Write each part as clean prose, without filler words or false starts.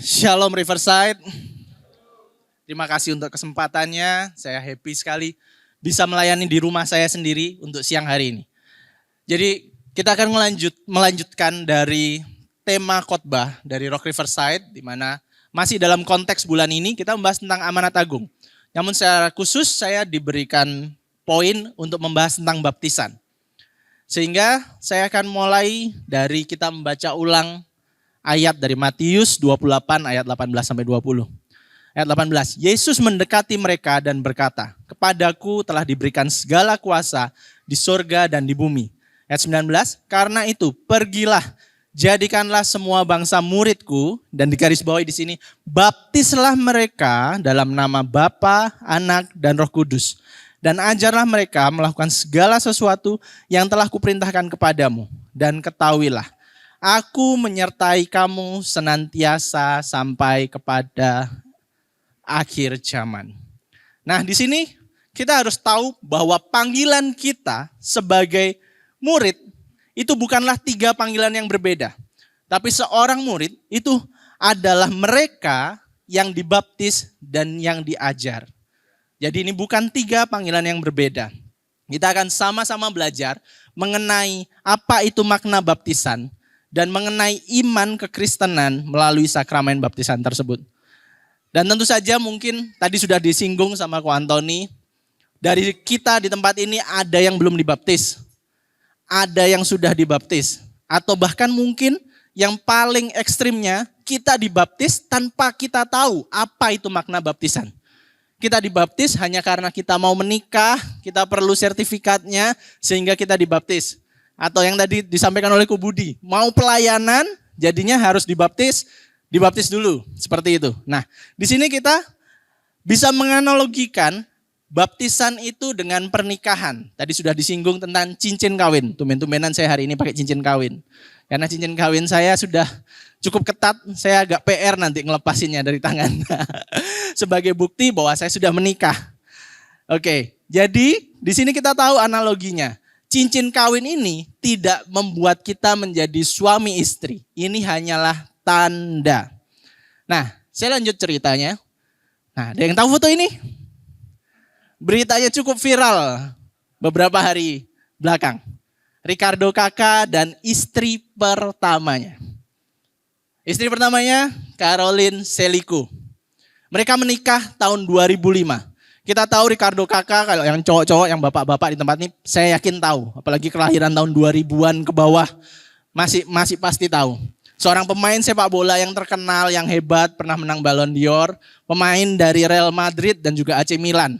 Shalom Riverside. Terima kasih untuk kesempatannya. Saya happy sekali bisa melayani di rumah saya sendiri untuk siang hari ini. Jadi kita akan melanjutkan dari tema khotbah dari Rock Riverside, di mana masih dalam konteks bulan ini kita membahas tentang amanat agung. Namun secara khusus saya diberikan poin untuk membahas tentang baptisan. Sehingga saya akan mulai dari kita membaca ulang ayat dari Matius 28 ayat 18 sampai 20. Ayat 18, Yesus mendekati mereka dan berkata, "Kepadaku telah diberikan segala kuasa di sorga dan di bumi." Ayat 19, "Karena itu pergilah, jadikanlah semua bangsa muridku," dan digarisbawahi di sini, "baptislah mereka dalam nama Bapa, Anak, dan Roh Kudus. Dan ajarlah mereka melakukan segala sesuatu yang telah kuperintahkan kepadamu. Dan ketahuilah, Aku menyertai kamu senantiasa sampai kepada akhir zaman." Nah, di sini kita harus tahu bahwa panggilan kita sebagai murid itu bukanlah 3 panggilan yang berbeda. Tapi seorang murid itu adalah mereka yang dibaptis dan yang diajar. Jadi ini bukan 3 panggilan yang berbeda. Kita akan sama-sama belajar mengenai apa itu makna baptisan dan mengenai iman kekristenan melalui sakramen baptisan tersebut. Dan tentu saja mungkin tadi sudah disinggung sama Ko Antoni, dari kita di tempat ini ada yang belum dibaptis, ada yang sudah dibaptis, atau bahkan mungkin yang paling ekstrimnya kita dibaptis tanpa kita tahu apa itu makna baptisan. Kita dibaptis hanya karena kita mau menikah, kita perlu sertifikatnya sehingga kita dibaptis. Atau yang tadi disampaikan oleh Ko Budi, mau pelayanan jadinya harus dibaptis dulu, seperti itu. Nah, di sini kita bisa menganalogikan baptisan itu dengan pernikahan. Tadi sudah disinggung tentang cincin kawin. Tumben-tumbenan saya hari ini pakai cincin kawin. Karena cincin kawin saya sudah cukup ketat, saya agak PR nanti ngelepasinnya dari tangan. Sebagai bukti bahwa saya sudah menikah. Oke, jadi di sini kita tahu analoginya. Cincin kawin ini tidak membuat kita menjadi suami istri. Ini hanyalah tanda. Nah, saya lanjut ceritanya. Nah, ada yang tahu foto ini? Beritanya cukup viral beberapa hari belakang. Ricardo Kakak dan istri pertamanya. Istri pertamanya Caroline Seliku. Mereka menikah tahun 2005. Kita tahu Ricardo Kakak, kalau yang cowok-cowok, yang bapak-bapak di tempat ini, saya yakin tahu. Apalagi kelahiran tahun 2000-an ke bawah, masih pasti tahu. Seorang pemain sepak bola yang terkenal, yang hebat, pernah menang Ballon d'Or, pemain dari Real Madrid dan juga AC Milan.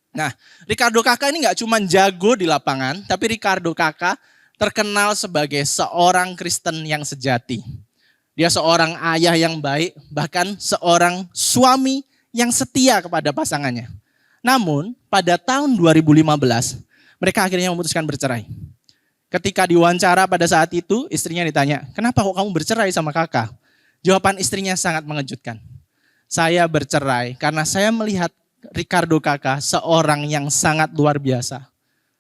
Nah, Ricardo Kakak ini gak cuma jago di lapangan, tapi Ricardo Kakak terkenal sebagai seorang Kristen yang sejati. Dia seorang ayah yang baik, bahkan seorang suami yang setia kepada pasangannya. Namun pada tahun 2015 mereka akhirnya memutuskan bercerai. Ketika diwawancara pada saat itu istrinya ditanya, "Kenapa kok kamu bercerai sama kakak?" Jawaban istrinya sangat mengejutkan. "Saya bercerai karena saya melihat Ricardo Kakak seorang yang sangat luar biasa,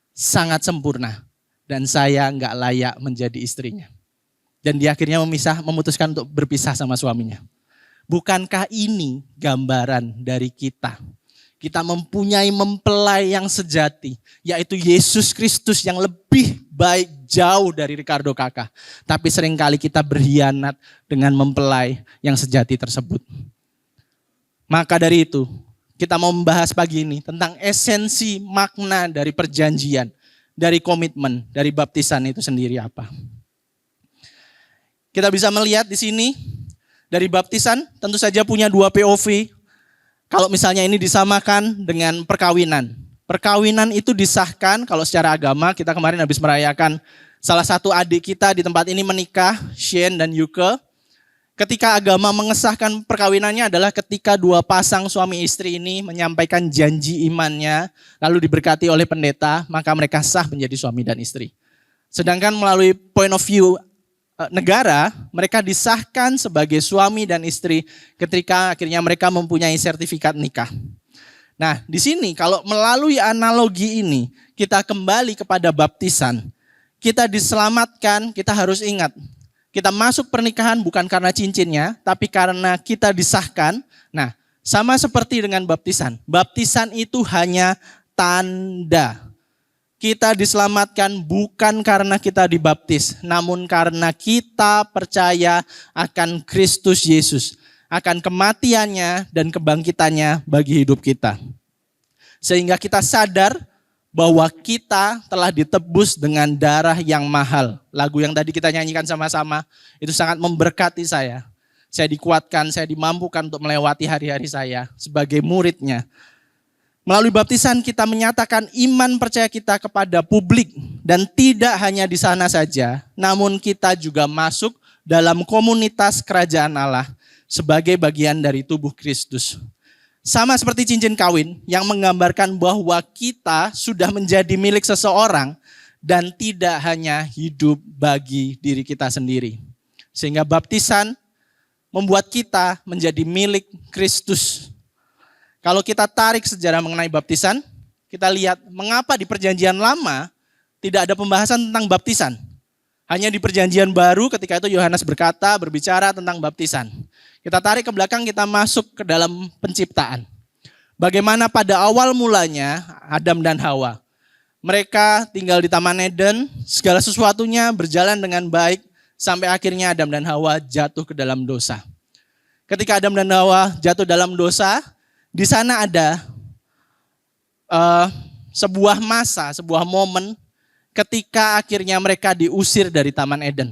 sangat sempurna, dan saya nggak layak menjadi istrinya." Dan dia akhirnya memutuskan untuk berpisah sama suaminya. Bukankah ini gambaran dari kita? Kita mempunyai mempelai yang sejati, yaitu Yesus Kristus yang lebih baik jauh dari Ricardo Kakak. Tapi seringkali kita berkhianat dengan mempelai yang sejati tersebut. Maka dari itu, kita mau membahas pagi ini tentang esensi makna dari perjanjian, dari komitmen, dari baptisan itu sendiri apa. Kita bisa melihat di sini, dari baptisan tentu saja punya 2 POV. Kalau misalnya ini disamakan dengan perkawinan. Perkawinan itu disahkan kalau secara agama, kita kemarin habis merayakan salah satu adik kita di tempat ini menikah, Shane dan Yuke. Ketika agama mengesahkan perkawinannya adalah ketika 2 pasang suami istri ini menyampaikan janji imannya, lalu diberkati oleh pendeta, maka mereka sah menjadi suami dan istri. Sedangkan melalui point of view negara, mereka disahkan sebagai suami dan istri ketika akhirnya mereka mempunyai sertifikat nikah. Nah, di sini kalau melalui analogi ini, kita kembali kepada baptisan. Kita diselamatkan, kita harus ingat. Kita masuk pernikahan bukan karena cincinnya, tapi karena kita disahkan. Nah, sama seperti dengan baptisan. Baptisan itu hanya tanda. Kita diselamatkan bukan karena kita dibaptis, namun karena kita percaya akan Kristus Yesus, akan kematiannya dan kebangkitannya bagi hidup kita. Sehingga kita sadar bahwa kita telah ditebus dengan darah yang mahal. Lagu yang tadi kita nyanyikan sama-sama, itu sangat memberkati saya. Saya dikuatkan, saya dimampukan untuk melewati hari-hari saya sebagai muridnya. Melalui baptisan kita menyatakan iman percaya kita kepada publik. Dan tidak hanya di sana saja, namun kita juga masuk dalam komunitas kerajaan Allah sebagai bagian dari tubuh Kristus. Sama seperti cincin kawin yang menggambarkan bahwa kita sudah menjadi milik seseorang dan tidak hanya hidup bagi diri kita sendiri. Sehingga baptisan membuat kita menjadi milik Kristus. Kalau kita tarik sejarah mengenai baptisan, kita lihat mengapa di perjanjian lama tidak ada pembahasan tentang baptisan. Hanya di perjanjian baru ketika itu Yohanes berbicara tentang baptisan. Kita tarik ke belakang, kita masuk ke dalam penciptaan. Bagaimana pada awal mulanya Adam dan Hawa. Mereka tinggal di Taman Eden, segala sesuatunya berjalan dengan baik, sampai akhirnya Adam dan Hawa jatuh ke dalam dosa. Ketika Adam dan Hawa jatuh dalam dosa, di sana ada sebuah masa, sebuah momen ketika akhirnya mereka diusir dari Taman Eden.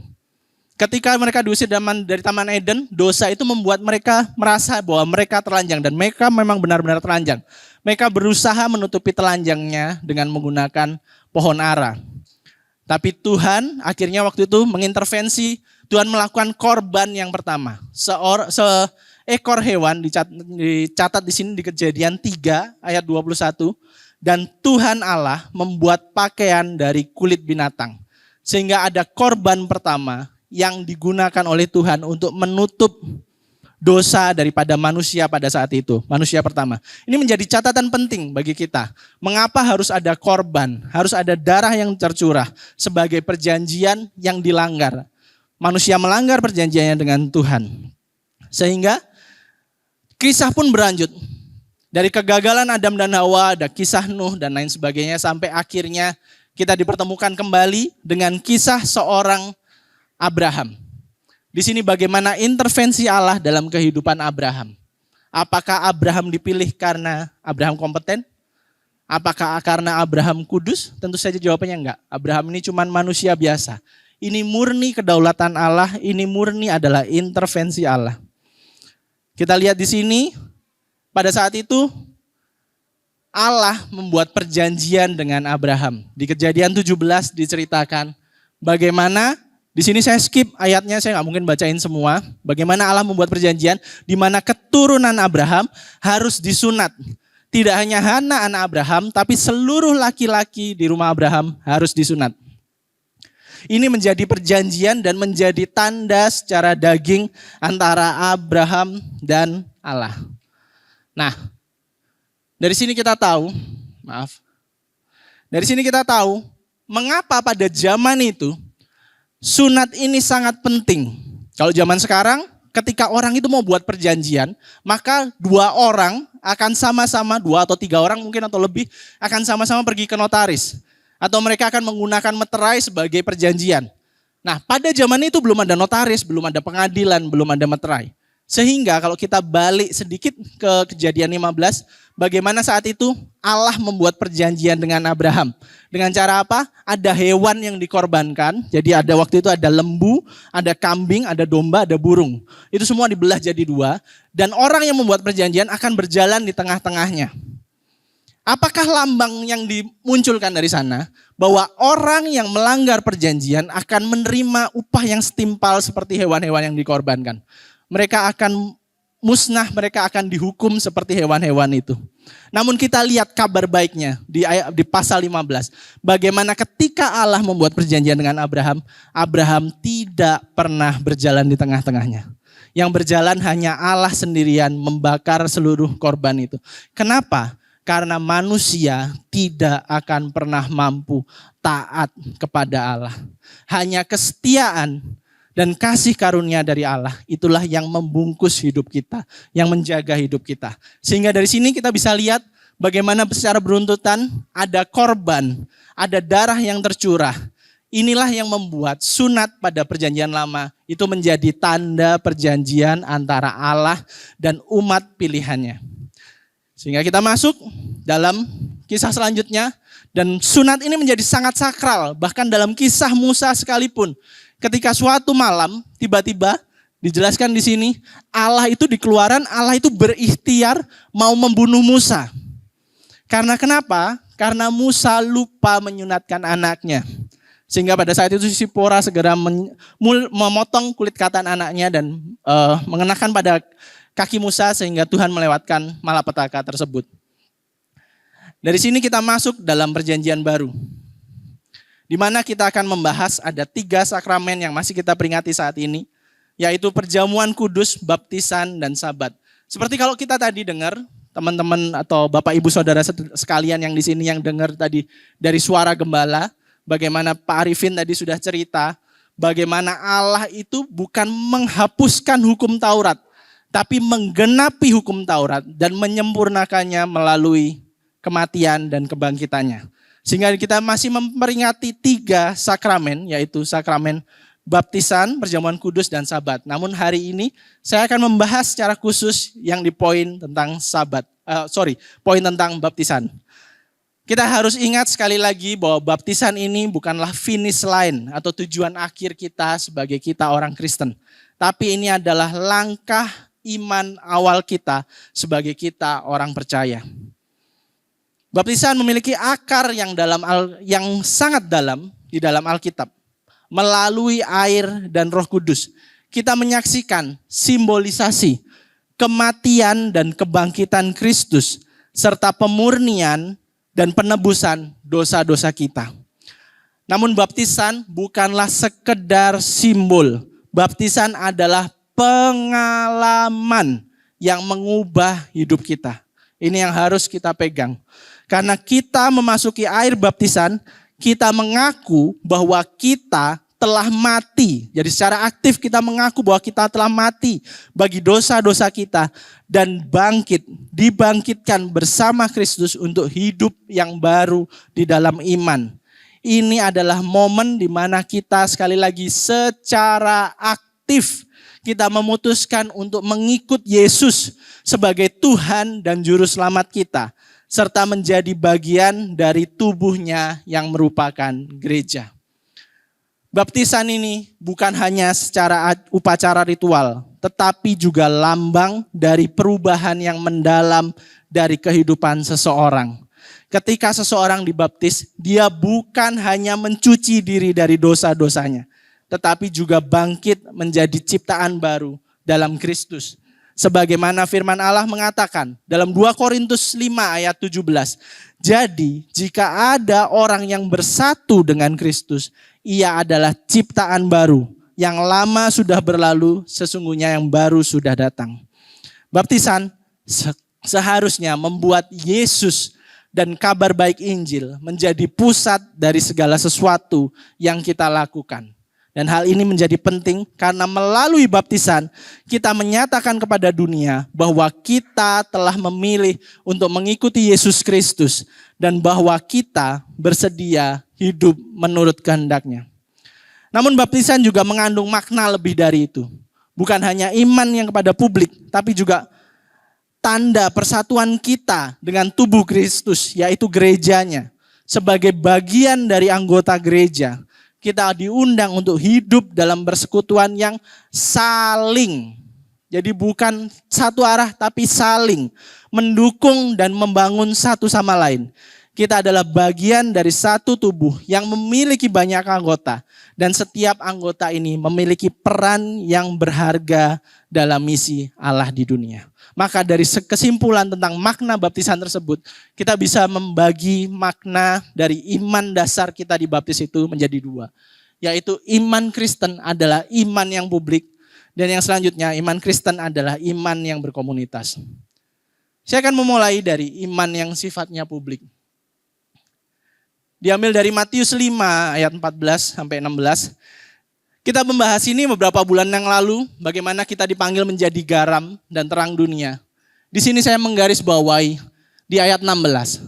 Ketika mereka diusir dari Taman Eden, dosa itu membuat mereka merasa bahwa mereka telanjang. Dan mereka memang benar-benar telanjang. Mereka berusaha menutupi telanjangnya dengan menggunakan pohon ara. Tapi Tuhan akhirnya waktu itu mengintervensi, Tuhan melakukan korban yang pertama. Seekor hewan dicatat di sini di Kejadian 3 ayat 21. Dan Tuhan Allah membuat pakaian dari kulit binatang. Sehingga ada korban pertama yang digunakan oleh Tuhan untuk menutup dosa daripada manusia pada saat itu. Manusia pertama. Ini menjadi catatan penting bagi kita. Mengapa harus ada korban, harus ada darah yang tercurah sebagai perjanjian yang dilanggar. Manusia melanggar perjanjiannya dengan Tuhan. Sehingga kisah pun berlanjut. Dari kegagalan Adam dan Hawa, ada kisah Nuh dan lain sebagainya, sampai akhirnya kita dipertemukan kembali dengan kisah seorang Abraham. Di sini bagaimana intervensi Allah dalam kehidupan Abraham. Apakah Abraham dipilih karena Abraham kompeten? Apakah karena Abraham kudus? Tentu saja jawabannya enggak. Abraham ini cuma manusia biasa. Ini murni kedaulatan Allah, ini murni adalah intervensi Allah. Kita lihat di sini, pada saat itu Allah membuat perjanjian dengan Abraham. Di Kejadian 17 diceritakan bagaimana. Di sini saya skip ayatnya, saya nggak mungkin bacain semua. Bagaimana Allah membuat perjanjian di mana keturunan Abraham harus disunat. Tidak hanya Hana anak Abraham, tapi seluruh laki-laki di rumah Abraham harus disunat. Ini menjadi perjanjian dan menjadi tanda secara daging antara Abraham dan Allah. Nah, dari sini kita tahu, dari sini kita tahu mengapa pada zaman itu sunat ini sangat penting. Kalau zaman sekarang, ketika orang itu mau buat perjanjian, maka dua orang akan sama-sama, 2 atau 3 orang mungkin atau lebih, akan sama-sama pergi ke notaris. Atau mereka akan menggunakan meterai sebagai perjanjian. Nah, pada zaman itu belum ada notaris, belum ada pengadilan, belum ada meterai. Sehingga kalau kita balik sedikit ke Kejadian 15, bagaimana saat itu Allah membuat perjanjian dengan Abraham. Dengan cara apa? Ada hewan yang dikorbankan. Jadi ada waktu itu ada lembu, ada kambing, ada domba, ada burung. Itu semua dibelah jadi 2. Dan orang yang membuat perjanjian akan berjalan di tengah-tengahnya. Apakah lambang yang dimunculkan dari sana? Bahwa orang yang melanggar perjanjian akan menerima upah yang setimpal seperti hewan-hewan yang dikorbankan. Mereka akan musnah, mereka akan dihukum seperti hewan-hewan itu. Namun kita lihat kabar baiknya di pasal 15. Bagaimana ketika Allah membuat perjanjian dengan Abraham, Abraham tidak pernah berjalan di tengah-tengahnya. Yang berjalan hanya Allah sendirian membakar seluruh korban itu. Kenapa? Karena manusia tidak akan pernah mampu taat kepada Allah. Hanya kesetiaan Dan kasih karunia dari Allah itulah yang membungkus hidup kita, yang menjaga hidup kita. Sehingga dari sini kita bisa lihat bagaimana secara beruntutan ada korban, ada darah yang tercurah. Inilah yang membuat sunat pada perjanjian lama itu menjadi tanda perjanjian antara Allah dan umat pilihannya. Sehingga kita masuk dalam kisah selanjutnya, dan sunat ini menjadi sangat sakral. Bahkan dalam kisah Musa sekalipun, ketika suatu malam tiba-tiba dijelaskan di sini, Allah itu di Keluaran, Allah itu berikhtiar mau membunuh Musa. Karena kenapa? Karena Musa lupa menyunatkan anaknya. Sehingga pada saat itu Sipora segera memotong kulit katan anaknya dan mengenakan pada kaki Musa sehingga Tuhan melewatkan malapetaka tersebut. Dari sini kita masuk dalam perjanjian baru, di mana kita akan membahas ada 3 sakramen yang masih kita peringati saat ini, yaitu perjamuan kudus, baptisan, dan sabat. Seperti kalau kita tadi dengar, teman-teman atau Bapak Ibu Saudara sekalian yang di sini yang dengar tadi dari suara gembala, bagaimana Pak Arifin tadi sudah cerita, bagaimana Allah itu bukan menghapuskan hukum Taurat, tapi menggenapi hukum Taurat dan menyempurnakannya melalui kematian dan kebangkitannya. Sehingga kita masih memperingati 3 sakramen, yaitu sakramen baptisan, perjamuan kudus, dan sabat. Namun hari ini saya akan membahas secara khusus yang di poin tentang poin tentang baptisan. Kita harus ingat sekali lagi bahwa baptisan ini bukanlah finish line atau tujuan akhir kita sebagai kita orang Kristen. Tapi ini adalah langkah iman awal kita sebagai kita orang percaya. Baptisan memiliki akar yang sangat dalam di dalam Alkitab. Melalui air dan Roh Kudus, kita menyaksikan simbolisasi kematian dan kebangkitan Kristus serta pemurnian dan penebusan dosa-dosa kita. Namun baptisan bukanlah sekedar simbol. Baptisan adalah pengalaman yang mengubah hidup kita. Ini yang harus kita pegang. Karena kita memasuki air baptisan, kita mengaku bahwa kita telah mati. Jadi secara aktif kita mengaku bahwa kita telah mati bagi dosa-dosa kita dan dibangkitkan bersama Kristus untuk hidup yang baru di dalam iman. Ini adalah momen di mana kita sekali lagi secara aktif kita memutuskan untuk mengikut Yesus sebagai Tuhan dan Juru Selamat kita, serta menjadi bagian dari tubuhnya yang merupakan gereja. Baptisan ini bukan hanya secara upacara ritual, tetapi juga lambang dari perubahan yang mendalam dari kehidupan seseorang. Ketika seseorang dibaptis, dia bukan hanya mencuci diri dari dosa-dosanya, tetapi juga bangkit menjadi ciptaan baru dalam Kristus. Sebagaimana firman Allah mengatakan dalam 2 Korintus 5 ayat 17. Jadi jika ada orang yang bersatu dengan Kristus, ia adalah ciptaan baru. Yang lama sudah berlalu, sesungguhnya yang baru sudah datang. Baptisan seharusnya membuat Yesus dan kabar baik Injil menjadi pusat dari segala sesuatu yang kita lakukan. Dan hal ini menjadi penting karena melalui baptisan kita menyatakan kepada dunia bahwa kita telah memilih untuk mengikuti Yesus Kristus dan bahwa kita bersedia hidup menurut kehendak-Nya. Namun baptisan juga mengandung makna lebih dari itu. Bukan hanya iman yang kepada publik, tapi juga tanda persatuan kita dengan tubuh Kristus, yaitu gerejanya. Sebagai bagian dari anggota gereja, kita diundang untuk hidup dalam persekutuan yang saling. Jadi bukan satu arah tapi saling mendukung dan membangun satu sama lain. Kita adalah bagian dari satu tubuh yang memiliki banyak anggota. Dan setiap anggota ini memiliki peran yang berharga dalam misi Allah di dunia. Maka dari kesimpulan tentang makna baptisan tersebut, kita bisa membagi makna dari iman dasar kita dibaptis itu menjadi 2. Yaitu iman Kristen adalah iman yang publik, dan yang selanjutnya iman Kristen adalah iman yang berkomunitas. Saya akan memulai dari iman yang sifatnya publik. Diambil dari Matius 5 ayat 14 sampai 16. Kita membahas ini beberapa bulan yang lalu, bagaimana kita dipanggil menjadi garam dan terang dunia. Di sini saya menggarisbawahi di ayat 16.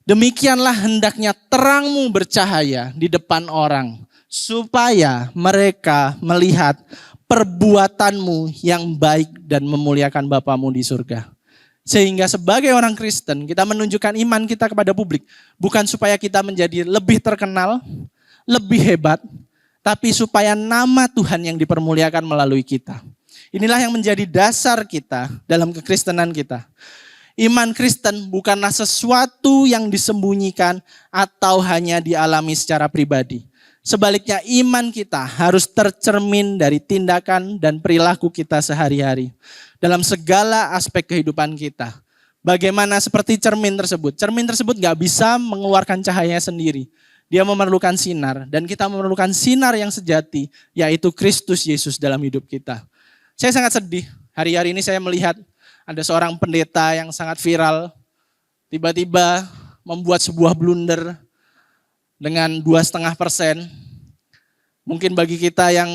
Demikianlah hendaknya terangmu bercahaya di depan orang, supaya mereka melihat perbuatanmu yang baik dan memuliakan Bapamu di surga. Sehingga sebagai orang Kristen, kita menunjukkan iman kita kepada publik. Bukan supaya kita menjadi lebih terkenal, lebih hebat, tapi supaya nama Tuhan yang dipermuliakan melalui kita. Inilah yang menjadi dasar kita dalam kekristenan kita. Iman Kristen bukanlah sesuatu yang disembunyikan atau hanya dialami secara pribadi. Sebaliknya iman kita harus tercermin dari tindakan dan perilaku kita sehari-hari. Dalam segala aspek kehidupan kita. Bagaimana seperti cermin tersebut. Cermin tersebut gak bisa mengeluarkan cahaya sendiri. Dia memerlukan sinar dan kita memerlukan sinar yang sejati, yaitu Kristus Yesus dalam hidup kita. Saya sangat sedih, hari-hari ini saya melihat ada seorang pendeta yang sangat viral, tiba-tiba membuat sebuah blunder dengan 2,5%. Mungkin bagi kita yang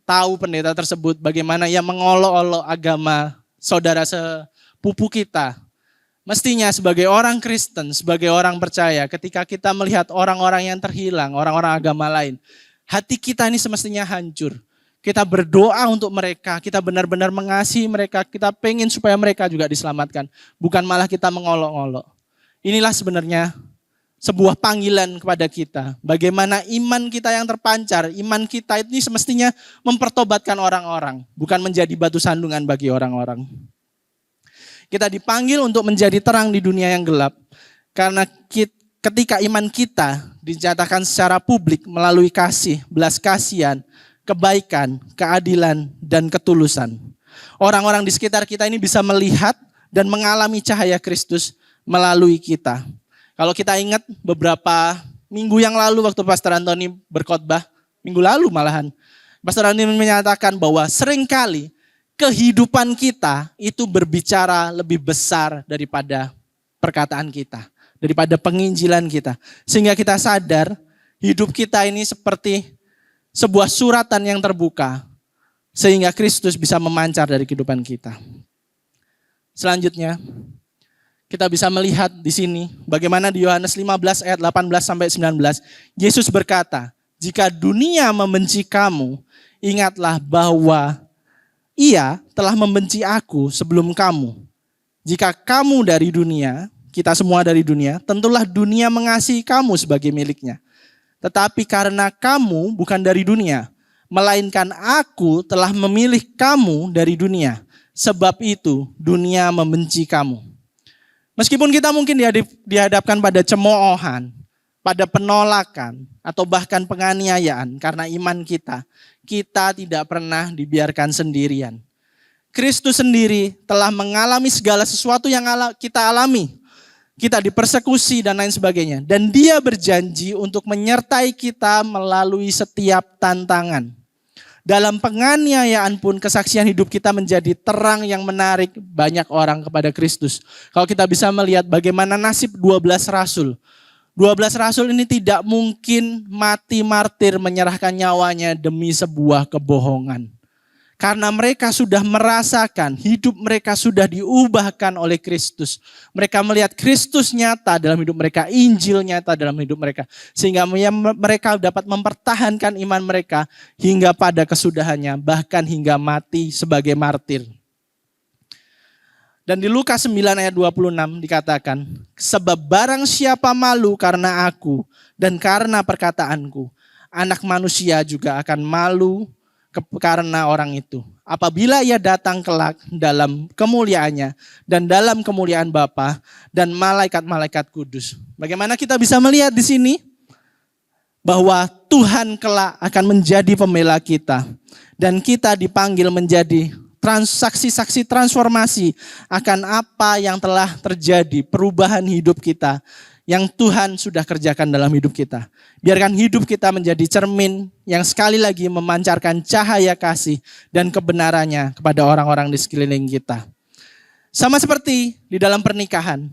tahu pendeta tersebut, bagaimana ia mengolok-olok agama saudara sepupu kita. Mestinya sebagai orang Kristen, sebagai orang percaya, ketika kita melihat orang-orang yang terhilang, orang-orang agama lain, hati kita ini semestinya hancur. Kita berdoa untuk mereka, kita benar-benar mengasihi mereka, kita pengen supaya mereka juga diselamatkan. Bukan malah kita mengolok-olok. Inilah sebenarnya sebuah panggilan kepada kita. Bagaimana iman kita yang terpancar, iman kita ini semestinya mempertobatkan orang-orang, bukan menjadi batu sandungan bagi orang-orang. Kita dipanggil untuk menjadi terang di dunia yang gelap. Karena ketika iman kita dinyatakan secara publik melalui kasih, belas kasihan, kebaikan, keadilan, dan ketulusan. Orang-orang di sekitar kita ini bisa melihat dan mengalami cahaya Kristus melalui kita. Kalau kita ingat beberapa minggu yang lalu waktu Pastor Antoni berkhotbah, minggu lalu malahan, Pastor Antoni menyatakan bahwa seringkali kehidupan kita itu berbicara lebih besar daripada perkataan kita, daripada penginjilan kita. Sehingga kita sadar hidup kita ini seperti sebuah suratan yang terbuka, sehingga Kristus bisa memancar dari kehidupan kita. Selanjutnya, kita bisa melihat di sini bagaimana di Yohanes 15 ayat 18-19, Yesus berkata, jika dunia membenci kamu, ingatlah bahwa Ia telah membenci aku sebelum kamu. Jika kamu dari dunia, kita semua dari dunia, tentulah dunia mengasihi kamu sebagai miliknya. Tetapi karena kamu bukan dari dunia, melainkan aku telah memilih kamu dari dunia. Sebab itu dunia membenci kamu. Meskipun kita mungkin dihadapkan pada cemoohan, pada penolakan, atau bahkan penganiayaan karena iman kita tidak pernah dibiarkan sendirian. Kristus sendiri telah mengalami segala sesuatu yang kita alami. Kita dipersekusi dan lain sebagainya. Dan Dia berjanji untuk menyertai kita melalui setiap tantangan. Dalam penganiayaan pun kesaksian hidup kita menjadi terang yang menarik banyak orang kepada Kristus. Kalau kita bisa melihat bagaimana nasib 12 rasul. 12 rasul ini tidak mungkin mati martir menyerahkan nyawanya demi sebuah kebohongan. Karena mereka sudah merasakan, hidup mereka sudah diubahkan oleh Kristus. Mereka melihat Kristus nyata dalam hidup mereka, Injil nyata dalam hidup mereka. Sehingga mereka dapat mempertahankan iman mereka hingga pada kesudahannya, bahkan hingga mati sebagai martir. Dan di Lukas 9 ayat 26 dikatakan, sebab barang siapa malu karena aku dan karena perkataanku, anak manusia juga akan malu karena orang itu. Apabila ia datang kelak dalam kemuliaannya dan dalam kemuliaan Bapa dan malaikat-malaikat kudus. Bagaimana kita bisa melihat di sini bahwa Tuhan kelak akan menjadi pembela kita dan kita dipanggil menjadi saksi-saksi transformasi akan apa yang telah terjadi, perubahan hidup kita yang Tuhan sudah kerjakan dalam hidup kita. Biarkan hidup kita menjadi cermin yang sekali lagi memancarkan cahaya kasih dan kebenarannya kepada orang-orang di sekeliling kita. Sama seperti di dalam pernikahan,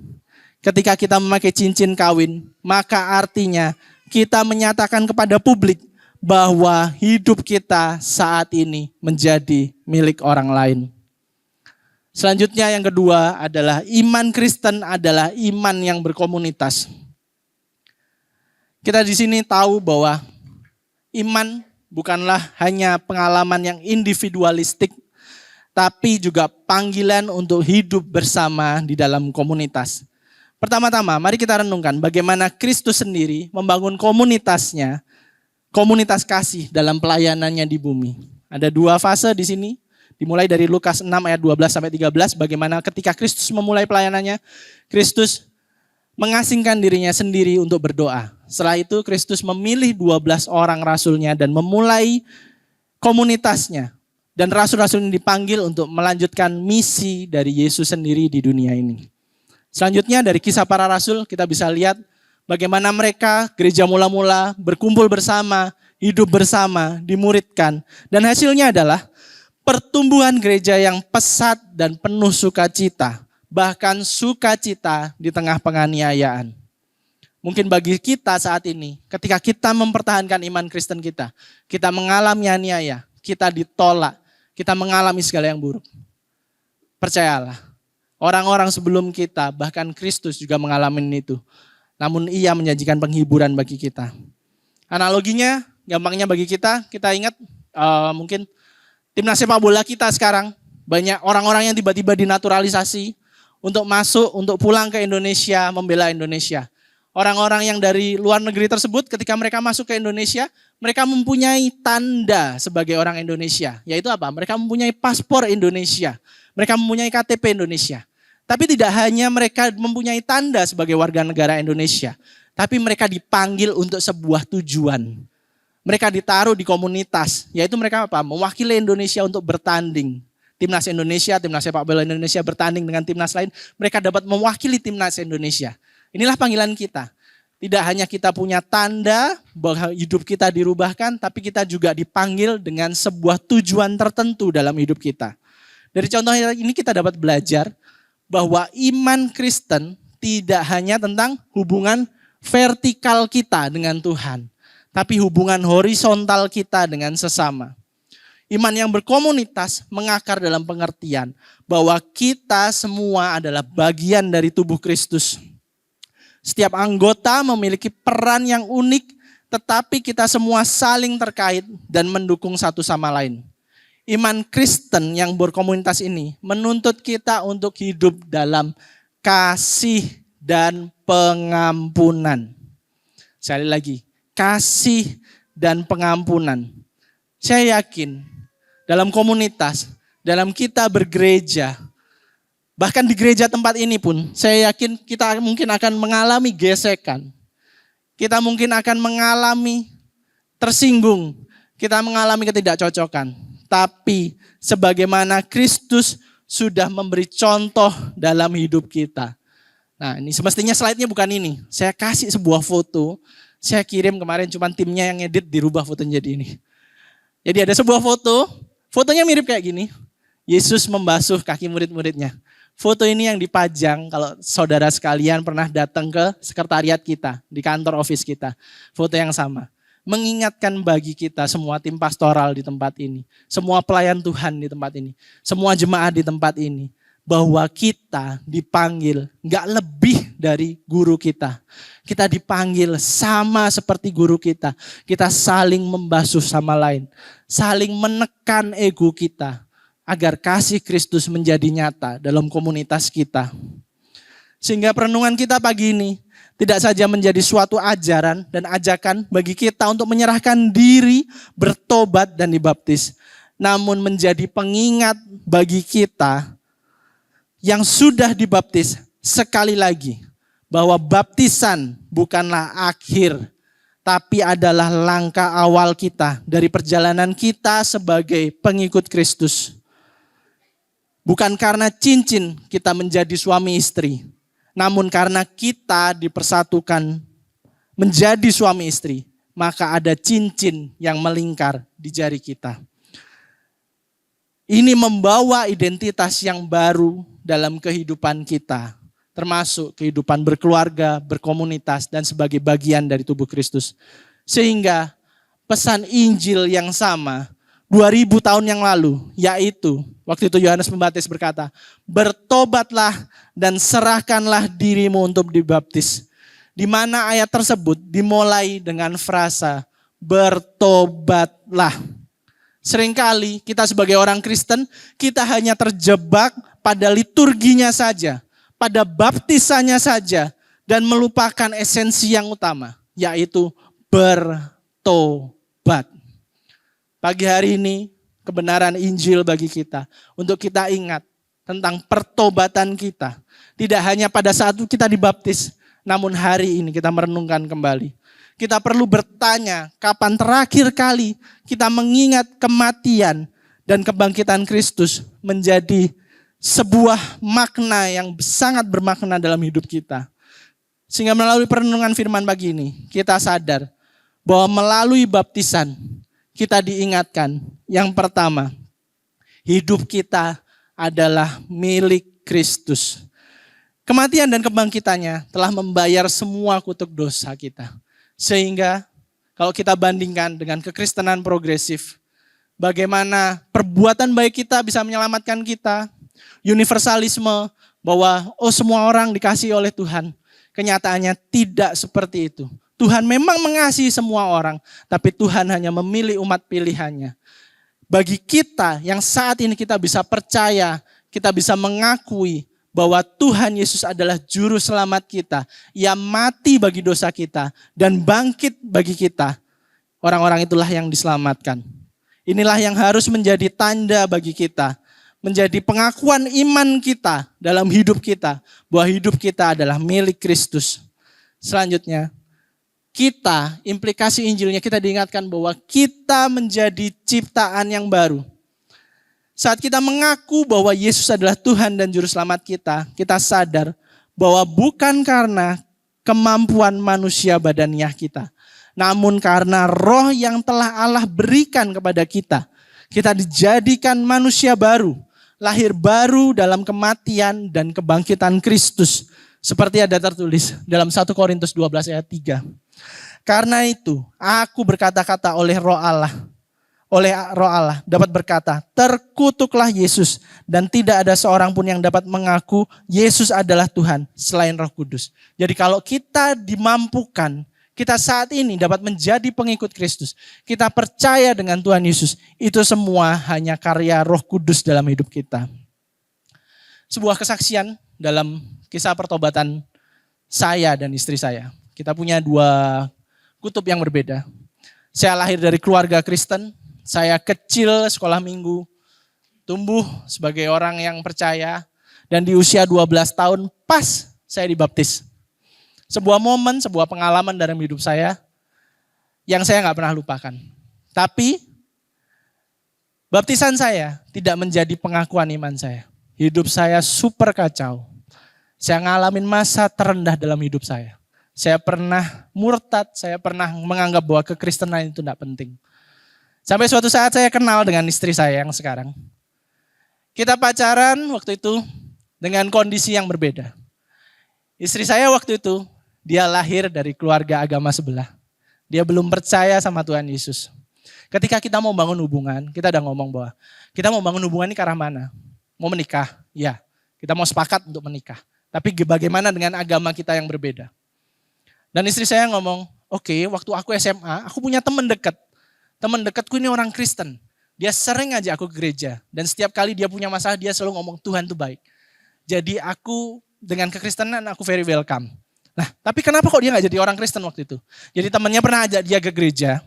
ketika kita memakai cincin kawin, maka artinya kita menyatakan kepada publik bahwa hidup kita saat ini menjadi milik orang lain. Selanjutnya yang kedua adalah iman Kristen adalah iman yang berkomunitas. Kita di sini tahu bahwa iman bukanlah hanya pengalaman yang individualistik, tapi juga panggilan untuk hidup bersama di dalam komunitas. Pertama-tama, mari kita renungkan bagaimana Kristus sendiri membangun komunitasnya, komunitas kasih dalam pelayanannya di bumi. Ada 2 fase di sini, dimulai dari Lukas 6 ayat 12-13, bagaimana ketika Kristus memulai pelayanannya, Kristus mengasingkan dirinya sendiri untuk berdoa. Setelah itu Kristus memilih 12 orang rasulnya dan memulai komunitasnya. Dan rasul-rasul ini dipanggil untuk melanjutkan misi dari Yesus sendiri di dunia ini. Selanjutnya dari Kisah Para Rasul kita bisa lihat bagaimana mereka gereja mula-mula berkumpul bersama, hidup bersama, dimuridkan. Dan hasilnya adalah pertumbuhan gereja yang pesat dan penuh sukacita. Bahkan sukacita di tengah penganiayaan. Mungkin bagi kita saat ini, ketika kita mempertahankan iman Kristen kita mengalami aniaya, kita ditolak, kita mengalami segala yang buruk. Percayalah, orang-orang sebelum kita, bahkan Kristus juga mengalami itu. Namun ia menjanjikan penghiburan bagi kita. Analoginya, gampangnya bagi kita ingat mungkin timnas sepak bola kita sekarang. Banyak orang-orang yang tiba-tiba dinaturalisasi untuk masuk, untuk pulang ke Indonesia, membela Indonesia. Orang-orang yang dari luar negeri tersebut ketika mereka masuk ke Indonesia, mereka mempunyai tanda sebagai orang Indonesia. Yaitu apa? Mereka mempunyai paspor Indonesia. Mereka mempunyai KTP Indonesia. Tapi tidak hanya mereka mempunyai tanda sebagai warga negara Indonesia. Tapi mereka dipanggil untuk sebuah tujuan. Mereka ditaruh di komunitas. Yaitu mereka apa? Mewakili Indonesia untuk bertanding. Timnas Indonesia, timnas sepak bola Indonesia bertanding dengan timnas lain. Mereka dapat mewakili timnas Indonesia. Inilah panggilan kita. Tidak hanya kita punya tanda bahwa hidup kita dirubahkan, tapi kita juga dipanggil dengan sebuah tujuan tertentu dalam hidup kita. Dari contoh ini kita dapat belajar bahwa iman Kristen tidak hanya tentang hubungan vertikal kita dengan Tuhan, tapi hubungan horizontal kita dengan sesama. Iman yang berkomunitas mengakar dalam pengertian bahwa kita semua adalah bagian dari tubuh Kristus. Setiap anggota memiliki peran yang unik, tetapi kita semua saling terkait dan mendukung satu sama lain. Iman Kristen yang berkomunitas ini menuntut kita untuk hidup dalam kasih dan pengampunan. Sekali lagi, kasih dan pengampunan. Saya yakin dalam komunitas, dalam kita bergereja, bahkan di gereja tempat ini pun, saya yakin kita mungkin akan mengalami gesekan. Kita mungkin akan mengalami tersinggung. Kita mengalami ketidakcocokan. Tapi sebagaimana Kristus sudah memberi contoh dalam hidup kita. Nah ini semestinya slide-nya bukan ini. Saya kasih sebuah foto. Saya kirim kemarin cuma timnya yang edit dirubah fotonya jadi ini. Jadi ada sebuah foto. Fotonya mirip kayak gini. Yesus membasuh kaki murid-muridnya. Foto ini yang dipajang kalau saudara sekalian pernah datang ke sekretariat kita, di kantor office kita. Foto yang sama. Mengingatkan bagi kita semua tim pastoral di tempat ini. Semua pelayan Tuhan di tempat ini. Semua jemaat di tempat ini. Bahwa kita dipanggil gak lebih dari guru kita. Kita dipanggil sama seperti guru kita. Kita saling membasuh sama lain. Saling menekan ego kita. Agar kasih Kristus menjadi nyata dalam komunitas kita. Sehingga perenungan kita pagi ini tidak saja menjadi suatu ajaran dan ajakan bagi kita untuk menyerahkan diri, bertobat dan dibaptis. Namun menjadi pengingat bagi kita yang sudah dibaptis sekali lagi. Bahwa baptisan bukanlah akhir, tapi adalah langkah awal kita dari perjalanan kita sebagai pengikut Kristus. Bukan karena cincin kita menjadi suami istri, namun karena kita dipersatukan menjadi suami istri, maka ada cincin yang melingkar di jari kita. Ini membawa identitas yang baru dalam kehidupan kita, termasuk kehidupan berkeluarga, berkomunitas, dan sebagai bagian dari tubuh Kristus. Sehingga pesan Injil yang sama 2000 tahun yang lalu, yaitu waktu itu Yohanes Pembaptis berkata, bertobatlah dan serahkanlah dirimu untuk dibaptis. Di mana ayat tersebut dimulai dengan frasa bertobatlah. Seringkali kita sebagai orang Kristen, kita hanya terjebak pada liturginya saja, pada baptisannya saja, dan melupakan esensi yang utama, yaitu bertobat. Pagi hari ini kebenaran Injil bagi kita, untuk kita ingat tentang pertobatan kita. Tidak hanya pada saat kita dibaptis, namun hari ini kita merenungkan kembali. Kita perlu bertanya, kapan terakhir kali kita mengingat kematian dan kebangkitan Kristus menjadi sebuah makna yang sangat bermakna dalam hidup kita. Sehingga melalui perenungan firman pagi ini, kita sadar bahwa melalui baptisan, kita diingatkan, yang pertama, hidup kita adalah milik Kristus. Kematian dan kebangkitannya telah membayar semua kutuk dosa kita. Sehingga kalau kita bandingkan dengan kekristenan progresif, bagaimana perbuatan baik kita bisa menyelamatkan kita, universalisme bahwa semua orang dikasihi oleh Tuhan. Kenyataannya tidak seperti itu. Tuhan memang mengasihi semua orang, tapi Tuhan hanya memilih umat pilihannya. Bagi kita yang saat ini kita bisa percaya, kita bisa mengakui bahwa Tuhan Yesus adalah juru selamat kita. Ia mati bagi dosa kita dan bangkit bagi kita. Orang-orang itulah yang diselamatkan. Inilah yang harus menjadi tanda bagi kita. Menjadi pengakuan iman kita dalam hidup kita. Bahwa hidup kita adalah milik Kristus. Selanjutnya, kita, implikasi Injilnya kita diingatkan bahwa kita menjadi ciptaan yang baru. Saat kita mengaku bahwa Yesus adalah Tuhan dan Juru Selamat kita, kita sadar bahwa bukan karena kemampuan manusia badaniah kita, namun karena roh yang telah Allah berikan kepada kita. Kita dijadikan manusia baru, lahir baru dalam kematian dan kebangkitan Kristus. Seperti ada tertulis dalam 1 Korintus 12 ayat 3. Karena itu, aku berkata-kata oleh roh Allah dapat berkata, terkutuklah Yesus dan tidak ada seorang pun yang dapat mengaku Yesus adalah Tuhan selain Roh Kudus. Jadi kalau kita dimampukan, kita saat ini dapat menjadi pengikut Kristus, kita percaya dengan Tuhan Yesus, itu semua hanya karya Roh Kudus dalam hidup kita. Sebuah kesaksian dalam kisah pertobatan saya dan istri saya. Kita punya dua kutub yang berbeda. Saya lahir dari keluarga Kristen, saya kecil sekolah minggu, tumbuh sebagai orang yang percaya, dan di usia 12 tahun pas saya dibaptis. Sebuah momen, sebuah pengalaman dalam hidup saya yang saya gak pernah lupakan. Tapi baptisan saya tidak menjadi pengakuan iman saya. Hidup saya super kacau. Saya ngalamin masa terendah dalam hidup saya. Saya pernah murtad, saya pernah menganggap bahwa kekristenan itu tidak penting. Sampai suatu saat saya kenal dengan istri saya yang sekarang. Kita pacaran waktu itu dengan kondisi yang berbeda. Istri saya waktu itu, dia lahir dari keluarga agama sebelah. Dia belum percaya sama Tuhan Yesus. Ketika kita mau bangun hubungan, kita udah ngomong bahwa kita mau bangun hubungan ini ke arah mana? Mau menikah? Ya, kita mau sepakat untuk menikah. Tapi bagaimana dengan agama kita yang berbeda? Dan istri saya ngomong, oke, waktu aku SMA, aku punya teman dekat. Teman dekatku ini orang Kristen. Dia sering ngajak aku ke gereja. Dan setiap kali dia punya masalah, dia selalu ngomong Tuhan itu baik. Jadi aku dengan kekristenan aku very welcome. Nah, tapi kenapa kok dia gak jadi orang Kristen waktu itu? Jadi temannya pernah ajak dia ke gereja.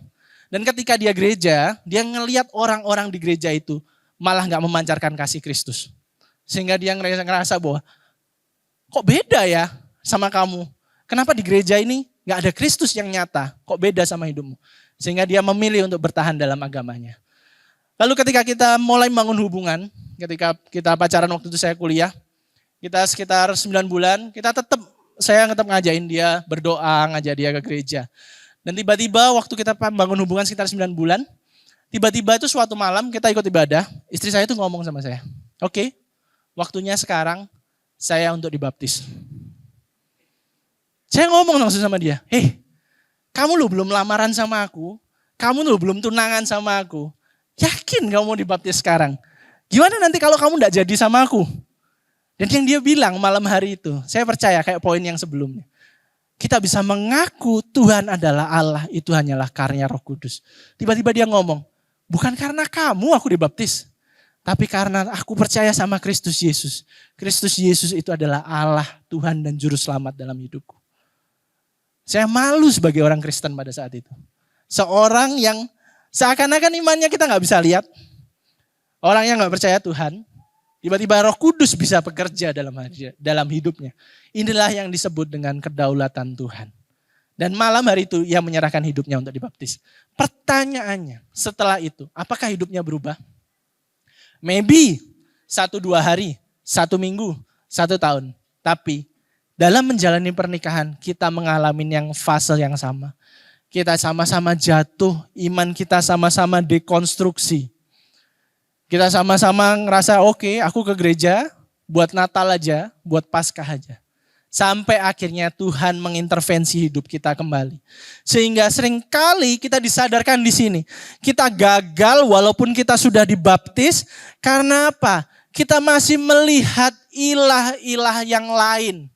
Dan ketika dia gereja, dia ngelihat orang-orang di gereja itu malah gak memancarkan kasih Kristus. Sehingga dia ngerasa bahwa, kok beda ya sama kamu? Kenapa di gereja ini gak ada Kristus yang nyata? Kok beda sama hidupmu? Sehingga dia memilih untuk bertahan dalam agamanya. Lalu ketika kita mulai membangun hubungan, ketika kita pacaran waktu itu saya kuliah, kita sekitar 9 bulan, saya tetap ngajain dia berdoa, ngajak dia ke gereja. Dan tiba-tiba waktu kita bangun hubungan sekitar 9 bulan, tiba-tiba itu suatu malam kita ikut ibadah, istri saya itu ngomong sama saya, oke, waktunya sekarang saya untuk dibaptis. Saya ngomong langsung sama dia, kamu belum lamaran sama aku, kamu tuh belum tunangan sama aku. Yakin kamu mau dibaptis sekarang? Gimana nanti kalau kamu gak jadi sama aku? Dan yang dia bilang malam hari itu, saya percaya kayak poin yang sebelumnya. Kita bisa mengaku Tuhan adalah Allah, itu hanyalah karya Roh Kudus. Tiba-tiba dia ngomong, bukan karena kamu aku dibaptis, tapi karena aku percaya sama Kristus Yesus. Kristus Yesus itu adalah Allah, Tuhan dan Juru Selamat dalam hidupku. Saya malu sebagai orang Kristen pada saat itu. Seorang yang seakan-akan imannya kita gak bisa lihat. Orang yang gak percaya Tuhan, tiba-tiba Roh Kudus bisa bekerja dalam hidupnya. Inilah yang disebut dengan kedaulatan Tuhan. Dan malam hari itu ia menyerahkan hidupnya untuk dibaptis. Pertanyaannya setelah itu, apakah hidupnya berubah? Maybe 1-2 hari, 1 minggu, 1 tahun. Tapi dalam menjalani pernikahan kita mengalami yang fase yang sama. Kita sama-sama jatuh, iman kita sama-sama dekonstruksi. Kita sama-sama ngerasa oke, aku ke gereja buat Natal aja, buat Paskah aja. Sampai akhirnya Tuhan mengintervensi hidup kita kembali. Sehingga seringkali kita disadarkan di sini. Kita gagal walaupun kita sudah dibaptis. Karena apa? Kita masih melihat ilah-ilah yang lain.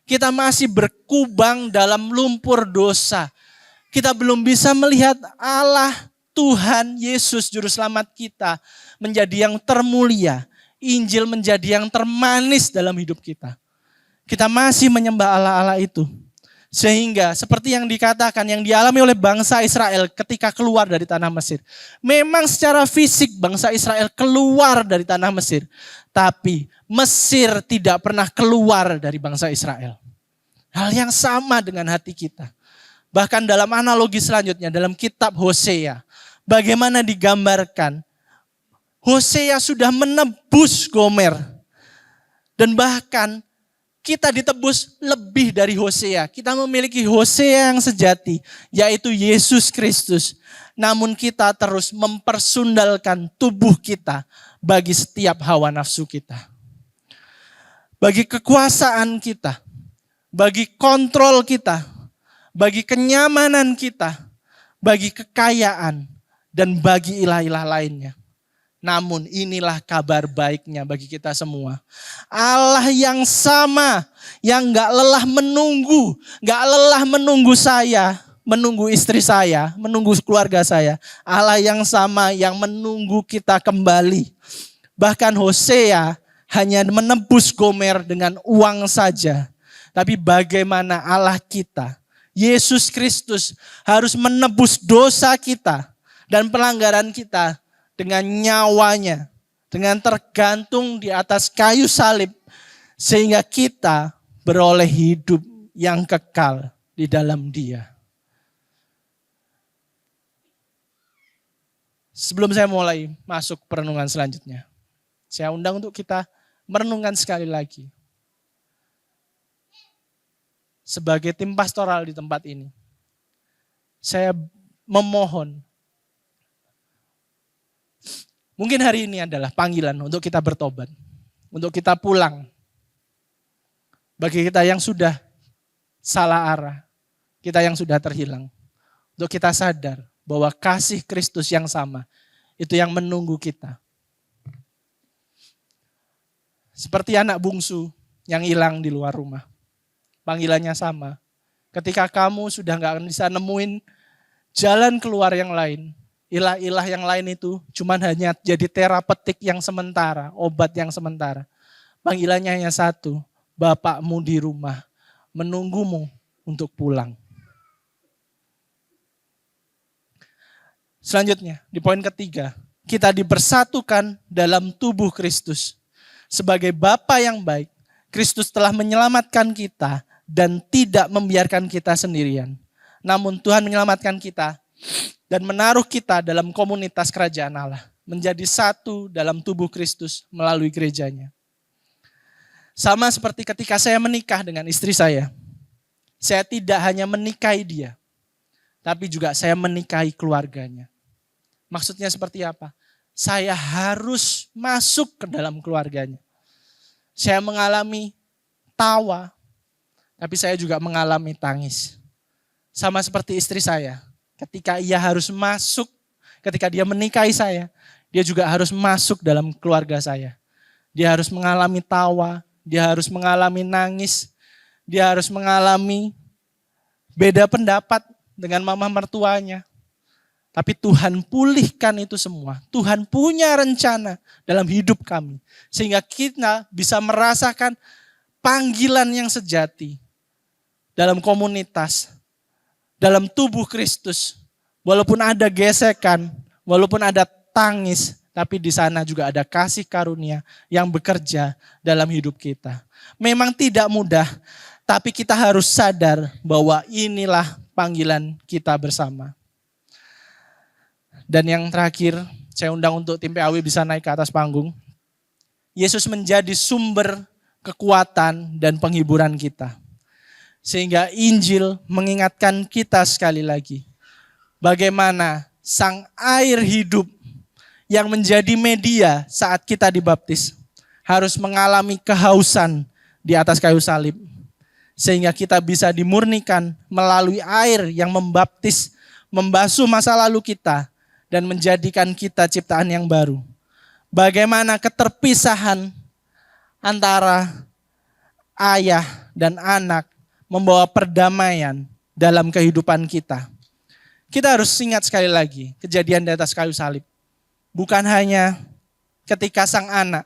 Kita masih berkubang dalam lumpur dosa. Kita belum bisa melihat Allah, Tuhan, Yesus, Juru Selamat kita menjadi yang termulia. Injil menjadi yang termanis dalam hidup kita. Kita masih menyembah Allah-Allah itu. Sehingga seperti yang dikatakan, yang dialami oleh bangsa Israel ketika keluar dari tanah Mesir. Memang secara fisik bangsa Israel keluar dari tanah Mesir. Tapi Mesir tidak pernah keluar dari bangsa Israel. Hal yang sama dengan hati kita. Bahkan dalam analogi selanjutnya, dalam kitab Hosea. Bagaimana digambarkan, Hosea sudah menebus Gomer. Dan bahkan kita ditebus lebih dari Hosea. Kita memiliki Hosea yang sejati, yaitu Yesus Kristus. Namun kita terus mempersundalkan tubuh kita bagi setiap hawa nafsu kita. Bagi kekuasaan kita, bagi kontrol kita, bagi kenyamanan kita, bagi kekayaan, dan bagi ilah-ilah lainnya. Namun inilah kabar baiknya bagi kita semua. Allah yang sama, yang gak lelah menunggu saya, menunggu istri saya, menunggu keluarga saya. Allah yang sama yang menunggu kita kembali. Bahkan Hosea hanya menebus Gomer dengan uang saja. Tapi bagaimana Allah kita, Yesus Kristus harus menebus dosa kita dan pelanggaran kita dengan nyawanya, dengan tergantung di atas kayu salib, sehingga kita beroleh hidup yang kekal di dalam Dia. Sebelum saya mulai masuk perenungan selanjutnya, saya undang untuk kita merenungkan sekali lagi. Sebagai tim pastoral di tempat ini, saya memohon, mungkin hari ini adalah panggilan untuk kita bertobat, untuk kita pulang. Bagi kita yang sudah salah arah, kita yang sudah terhilang, untuk kita sadar bahwa kasih Kristus yang sama, itu yang menunggu kita. Seperti anak bungsu yang hilang di luar rumah. Panggilannya sama. Ketika kamu sudah gak akan bisa nemuin jalan keluar yang lain, ilah-ilah yang lain itu cuman hanya jadi terapeutik yang sementara, obat yang sementara. Panggilannya hanya satu, Bapakmu di rumah menunggumu untuk pulang. Selanjutnya, di poin ketiga, kita dipersatukan dalam tubuh Kristus. Sebagai Bapa yang baik, Kristus telah menyelamatkan kita dan tidak membiarkan kita sendirian. Namun Tuhan menyelamatkan kita dan menaruh kita dalam komunitas kerajaan Allah. Menjadi satu dalam tubuh Kristus melalui gerejanya. Sama seperti ketika saya menikah dengan istri saya. Saya tidak hanya menikahi dia, tapi juga saya menikahi keluarganya. Maksudnya seperti apa? Saya harus masuk ke dalam keluarganya. Saya mengalami tawa, tapi saya juga mengalami tangis. Sama seperti istri saya. ketika ia harus masuk, ketika dia menikahi saya, dia juga harus masuk dalam keluarga saya. Dia harus mengalami tawa, dia harus mengalami nangis, dia harus mengalami beda pendapat dengan mama mertuanya. Tapi Tuhan pulihkan itu semua. Tuhan punya rencana dalam hidup kami. Sehingga kita bisa merasakan panggilan yang sejati dalam komunitas, dalam tubuh Kristus. Walaupun ada gesekan, walaupun ada tangis, tapi di sana juga ada kasih karunia yang bekerja dalam hidup kita. Memang tidak mudah, tapi kita harus sadar bahwa inilah panggilan kita bersama. Dan yang terakhir, saya undang untuk tim PAW bisa naik ke atas panggung. Yesus menjadi sumber kekuatan dan penghiburan kita. Sehingga Injil mengingatkan kita sekali lagi. Bagaimana sang air hidup yang menjadi media saat kita dibaptis harus mengalami kehausan di atas kayu salib. Sehingga kita bisa dimurnikan melalui air yang membaptis, membasuh masa lalu kita, dan menjadikan kita ciptaan yang baru. Bagaimana keterpisahan antara ayah dan anak membawa perdamaian dalam kehidupan kita. Kita harus ingat sekali lagi kejadian di atas kayu salib. Bukan hanya ketika sang anak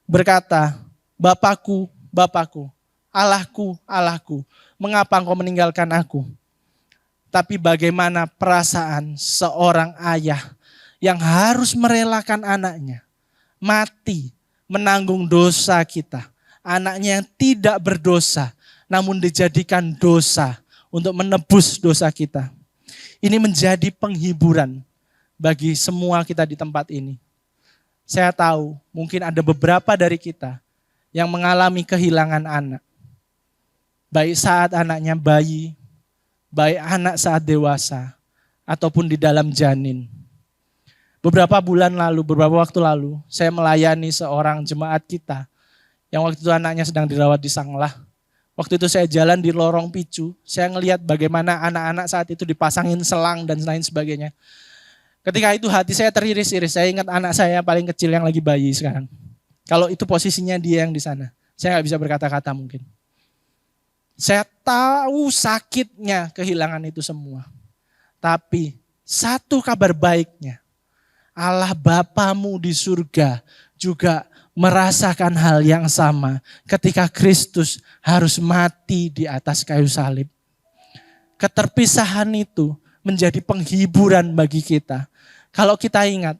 berkata, Bapakku, Bapakku, Allahku, Allahku, mengapa engkau meninggalkan aku? Tapi bagaimana perasaan seorang ayah yang harus merelakan anaknya mati menanggung dosa kita. Anaknya yang tidak berdosa namun dijadikan dosa untuk menebus dosa kita. Ini menjadi penghiburan bagi semua kita di tempat ini. Saya tahu mungkin ada beberapa dari kita yang mengalami kehilangan anak. Baik saat anaknya bayi, baik anak saat dewasa, ataupun di dalam janin. Beberapa bulan lalu, beberapa waktu lalu, saya melayani seorang jemaat kita, yang waktu itu anaknya sedang dirawat di Sanglah. Waktu itu saya jalan di lorong Picu, saya ngelihat bagaimana anak-anak saat itu dipasangin selang dan lain sebagainya. Ketika itu hati saya teriris-iris, saya ingat anak saya paling kecil yang lagi bayi sekarang. Kalau itu posisinya dia yang di sana, saya gak bisa berkata-kata mungkin. Saya tahu sakitnya kehilangan itu semua. Tapi satu kabar baiknya, Allah Bapamu di surga juga merasakan hal yang sama ketika Kristus harus mati di atas kayu salib. Keterpisahan itu menjadi penghiburan bagi kita. Kalau kita ingat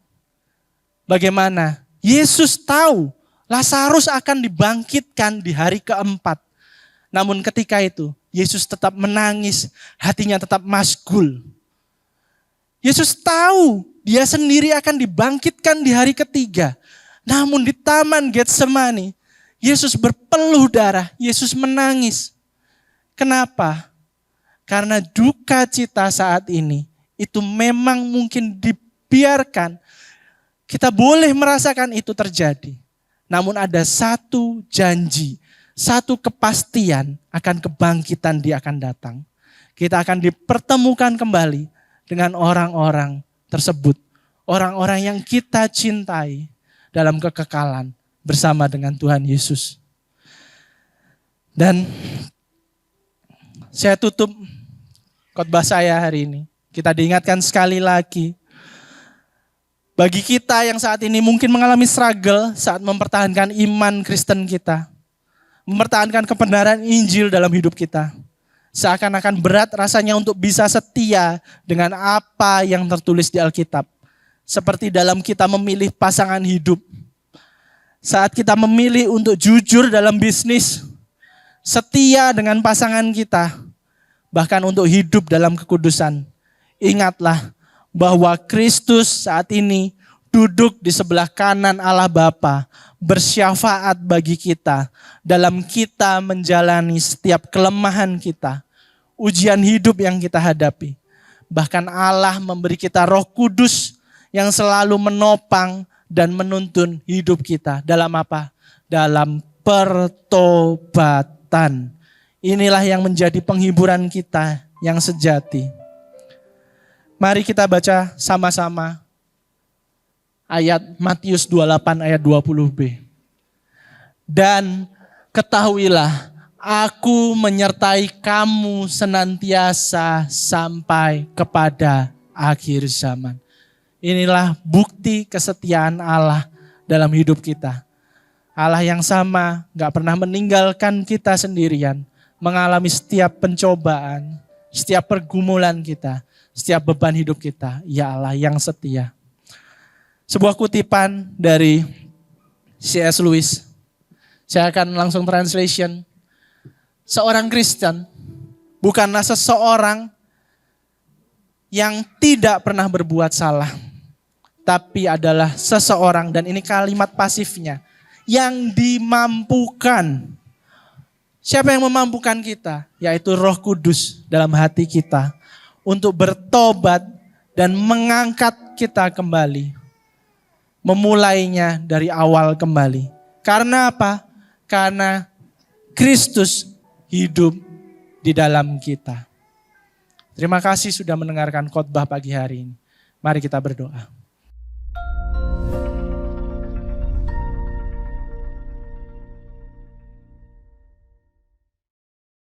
bagaimana Yesus tahu Lazarus akan dibangkitkan di hari keempat. Namun ketika itu, Yesus tetap menangis, hatinya tetap masgul. Yesus tahu dia sendiri akan dibangkitkan di hari ketiga. Namun di Taman Getsemani, Yesus berpeluh darah, Yesus menangis. Kenapa? Karena duka cita saat ini, itu memang mungkin dibiarkan. Kita boleh merasakan itu terjadi. Namun ada satu janji, satu kepastian akan kebangkitan dia akan datang. Kita akan dipertemukan kembali dengan orang-orang tersebut. Orang-orang yang kita cintai dalam kekekalan bersama dengan Tuhan Yesus. Dan saya tutup khotbah saya hari ini. Kita diingatkan sekali lagi. Bagi kita yang saat ini mungkin mengalami struggle saat mempertahankan iman Kristen kita. Mempertahankan kebenaran Injil dalam hidup kita. Seakan-akan berat rasanya untuk bisa setia dengan apa yang tertulis di Alkitab. Seperti dalam kita memilih pasangan hidup. Saat kita memilih untuk jujur dalam bisnis, setia dengan pasangan kita, bahkan untuk hidup dalam kekudusan. Ingatlah bahwa Kristus saat ini duduk di sebelah kanan Allah Bapa, bersyafaat bagi kita dalam kita menjalani setiap kelemahan kita, ujian hidup yang kita hadapi. Bahkan Allah memberi kita Roh Kudus yang selalu menopang dan menuntun hidup kita. Dalam apa? Dalam pertobatan. Inilah yang menjadi penghiburan kita yang sejati. Mari kita baca sama-sama ayat Matius 28 ayat 20b. Dan ketahuilah, aku menyertai kamu senantiasa sampai kepada akhir zaman. Inilah bukti kesetiaan Allah dalam hidup kita. Allah yang sama, gak pernah meninggalkan kita sendirian, mengalami setiap pencobaan, setiap pergumulan kita, setiap beban hidup kita. Ya Allah yang setia. Sebuah kutipan dari C.S. Lewis. Saya akan langsung translation. Seorang Kristen bukanlah seseorang yang tidak pernah berbuat salah, tapi adalah seseorang, dan ini kalimat pasifnya, yang dimampukan. Siapa yang memampukan kita? Yaitu Roh Kudus dalam hati kita untuk bertobat dan mengangkat kita kembali. Memulainya dari awal kembali. Karena apa? Karena Kristus hidup di dalam kita. Terima kasih sudah mendengarkan khotbah pagi hari ini. Mari kita berdoa.